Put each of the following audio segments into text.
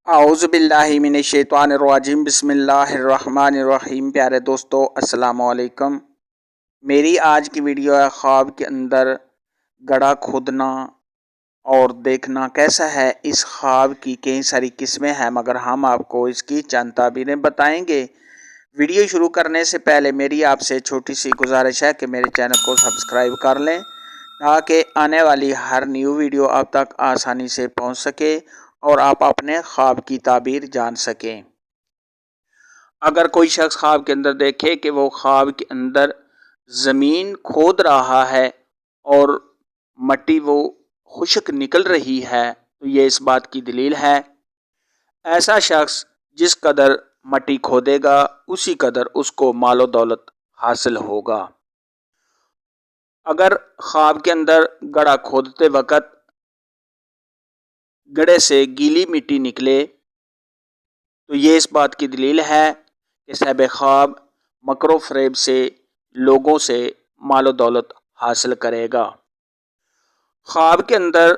اعوذ باللہ من الشیطان الرجیم بسم اللہ الرحمن الرحیم۔ پیارے دوستو السلام علیکم۔ میری آج کی ویڈیو ہے خواب کے اندر گڑھا کھودنا اور دیکھنا کیسا ہے۔ اس خواب کی کئی ساری قسمیں ہیں مگر ہم آپ کو اس کی چند تعبیریں بتائیں گے۔ ویڈیو شروع کرنے سے پہلے میری آپ سے چھوٹی سی گزارش ہے کہ میرے چینل کو سبسکرائب کر لیں تاکہ آنے والی ہر نیو ویڈیو آپ تک آسانی سے پہنچ سکے اور آپ اپنے خواب کی تعبیر جان سکیں۔ اگر کوئی شخص خواب کے اندر دیکھے کہ وہ خواب کے اندر زمین کھود رہا ہے اور مٹی وہ خشک نکل رہی ہے تو یہ اس بات کی دلیل ہے ایسا شخص جس قدر مٹی کھودے گا اسی قدر اس کو مال و دولت حاصل ہوگا۔ اگر خواب کے اندر گڑھا کھودتے وقت گڑھے سے گیلی مٹی نکلے تو یہ اس بات کی دلیل ہے کہ صاحب خواب مکر و فریب سے لوگوں سے مال و دولت حاصل کرے گا۔ خواب کے اندر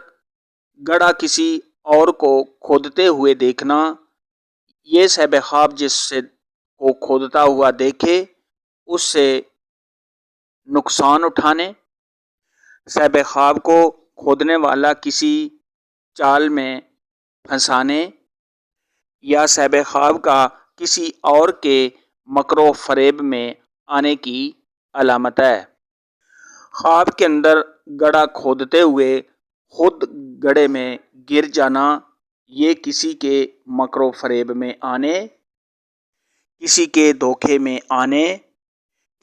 گڑھا کسی اور کو کھودتے ہوئے دیکھنا، یہ صاحب خواب جس سے کو کھودتا ہوا دیکھے اس سے نقصان اٹھانے، صاحب خواب کو کھودنے والا کسی چال میں پھنسانے یا صاحب خواب کا کسی اور کے مکر و فریب میں آنے کی علامت ہے۔ خواب کے اندر گڑھا کھودتے ہوئے خود گڑھے میں گر جانا، یہ کسی کے مکر و فریب میں آنے، کسی کے دھوکے میں آنے،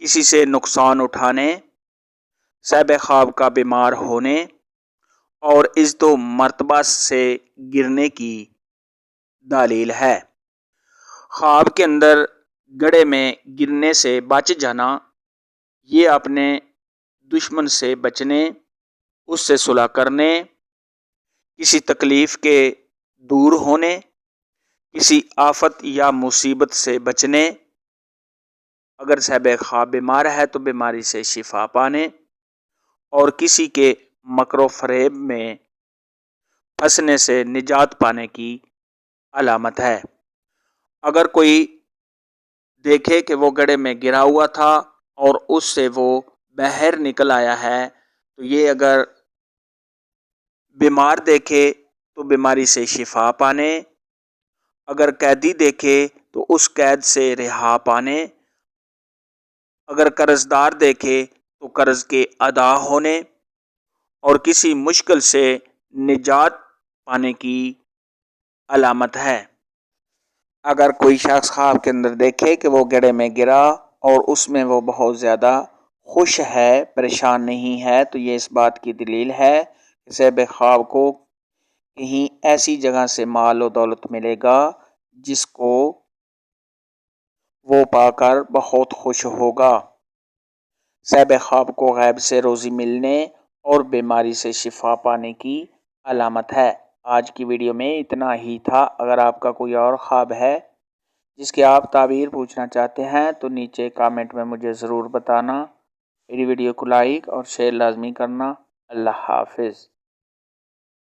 کسی سے نقصان اٹھانے، صاحب خواب کا بیمار ہونے اور عزت و مرتبہ سے گرنے کی دلیل ہے۔ خواب کے اندر گڑھے میں گرنے سے بچ جانا، یہ اپنے دشمن سے بچنے، اس سے صلح کرنے، کسی تکلیف کے دور ہونے، کسی آفت یا مصیبت سے بچنے، اگر صاحب خواب بیمار ہے تو بیماری سے شفا پانے اور کسی کے مکر و فریب میں پھنسنے سے نجات پانے کی علامت ہے۔ اگر کوئی دیکھے کہ وہ گڑھے میں گرا ہوا تھا اور اس سے وہ باہر نکل آیا ہے تو یہ اگر بیمار دیکھے تو بیماری سے شفا پانے، اگر قیدی دیکھے تو اس قید سے رہا پانے، اگر قرض دار دیکھے تو قرض کے ادا ہونے اور کسی مشکل سے نجات پانے کی علامت ہے۔ اگر کوئی شخص خواب کے اندر دیکھے کہ وہ گڑھے میں گرا اور اس میں وہ بہت زیادہ خوش ہے، پریشان نہیں ہے تو یہ اس بات کی دلیل ہے کہ صاحب خواب کو کہیں ایسی جگہ سے مال و دولت ملے گا جس کو وہ پا کر بہت خوش ہوگا۔ صاحب خواب کو غیب سے روزی ملنے اور بیماری سے شفا پانے کی علامت ہے۔ آج کی ویڈیو میں اتنا ہی تھا۔ اگر آپ کا کوئی اور خواب ہے جس کی آپ تعبیر پوچھنا چاہتے ہیں تو نیچے کامنٹ میں مجھے ضرور بتانا۔ میری ویڈیو کو لائک اور شیئر لازمی کرنا۔ اللہ حافظ۔